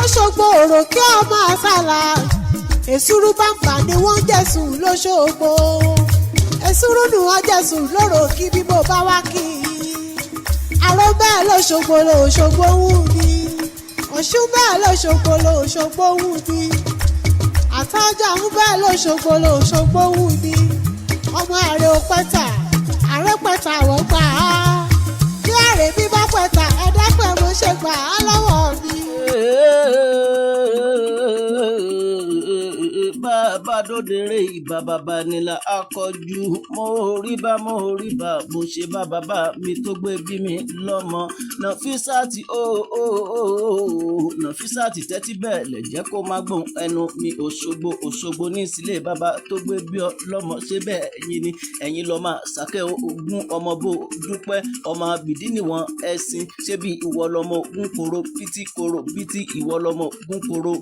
lọ́ṣogbo òrò kí ọmọ àṣàlà èsúrú bàǹbà ni wọ́n jẹ̀sù lọ́ṣogbo èsúrú ni wọ́n jẹ̀sù lóró kí bí mo bá wá kí àrò bẹ́ẹ̀ lọ́ṣogbo lọ́ṣogbo wù mí ọ̀ṣun bẹ́ẹ̀ lọ́ṣogbo wù mí àtọ́jà ń bẹ́ẹ̀ lọ́ṣogbo wù mí ọmọ àrè ò pẹ́tà àrè pẹ́tà wọ́n gbà á bí àrè bí bá pẹ́tà ẹ̀ẹ́dẹ́gbẹ̀ mo ṣe gbà á lọ́wọ́ mi. Bàbá dòdèrè ìbà bàbá nílà akọjú mo rí bá bó ṣe bá bàbá mi tó gbé bí mi lọ́mọ Nàfísàtì Nàfísàtì tẹ́tí bẹ́ẹ̀ lẹ̀ jẹ́ kó má gbọ̀n ẹnu mi Òṣogbo ní ìsílẹ̀ bàbá tó gbé bí ọ lọ́mọ ṣé bẹ́ẹ̀ ẹ̀yin ni ẹ̀yin lọ́ọ́ máa sàkẹ́ ogún ọmọ bó dúpẹ́ ọmọ bìdí níwọ̀n ẹ̀sìn ṣé bí ìwọ lọ́mọ ogún koro bìtì ìwọ lọ́mọ ogún koro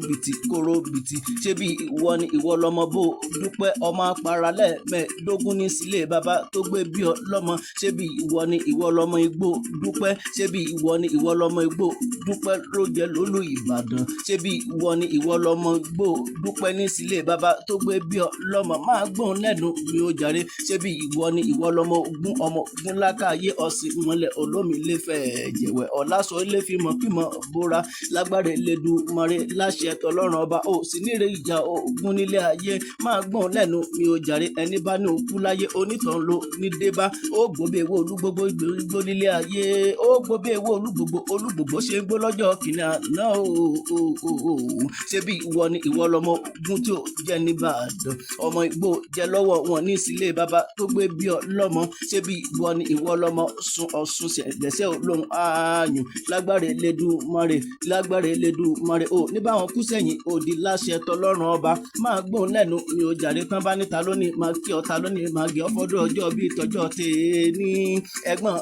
bìtì ṣé bí ìwọ ni ìwọ lọ́mọ bó dúpẹ́ ọmọ paralẹ̀ mẹ́ẹ̀ẹ́dógún ní sílé bàbá tó gbé bí ọ lọ́mọ ṣé bí ìwọ ni ìwọ lọ́mọ igbó dúpẹ́ ṣé bí ìwọ ni ìwọ lọ́mọ igbó dúpẹ́ ló jẹ́ lólú Ìbàdàn ṣé bí ìwọ ni ìwọ lọ́mọ igbó dúpẹ́ ní sílé bàbá tó gbé bí ọ lọ́mọ máa gbọ́n lẹ́nu mi ó jàre ṣé bí ìwọ ni ìwọ lọ́mọ ogun lákàyè ọ̀sìn mọ́lẹ̀ olómi lè fẹ́ jẹ̀wẹ̀ ọ̀làsọ ilé fímọ̀ bóra lágbára Elédùmarè láṣẹ tọlọ́run ọba ó sì níre ìjà ogun nílé ayé máa gbọ́n lẹ́nu mi ò jàre ẹni bá ní òkú láyé onítàn ló ní débá ó gbóbi èwo olúgbogbo gbó nílé ayé ó gbóbi èwo olúgbogbo ṣe ń gbó lọ́jọ́ kìnìún àná ṣé bí ìwọ ni ìwọ lọmọ ogun tí ò jẹ́ nìbàdàn ọmọ igbó jẹ lọ́wọ́ wọn ní sílé bàbá tó gbé bí ọ lọ́mọ ṣé bí ìwọ ni ìwọ lọmọ Ọ̀ṣun ṣẹ̀dẹ̀ṣẹ̀ olóhùn ààyùn lágbára Elédùmarè ó ní báwọn kú sẹ́yìn òdì láṣẹ tọlọ́run ọba máa gbóhùn lẹ́nu mi ò jàre tán bá níta lónìí máa kí ọ̀tá lónìí máa gé ọfọdún ọjọ́ bíi tọjọ́ tèèní ẹ̀gbọ́n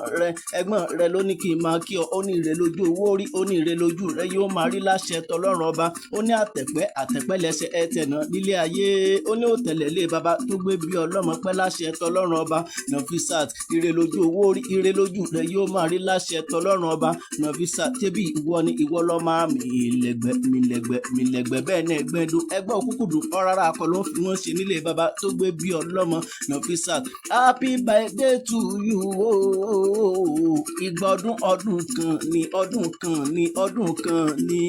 rẹ lónìí kí n máa kí ọ ó ní ire lójú owó rí ó ní ire lójú rẹ yóò máa rí láṣẹ tọlọ́run ọba ó ní àtẹ̀pẹ́ lẹ́sẹ̀ ẹ̀tẹ̀nà nílé ayé ó ní òtẹ̀lẹ̀ lé bàbá tó gbé bí ọlọ́mọ pẹ́ láṣẹ tọlọ́run ọba Nàfísàt ire lójú owó rí ire lójú rẹ yóò máa rí láṣẹ tọlọ́run ọba Nàfísàt tẹ́bí ìwọ ni ìwọ lọ́mọ mi lẹ́gbẹ́ bẹ́ẹ̀ ní ẹgbẹ́ òkúkúdùn ọ̀rárá akọlù fi wọ́n ṣe nílé bàbá tó gbé bí ọlọ́mọ Nàfísàt happy birthday to you ìgbà ọdún kan ní.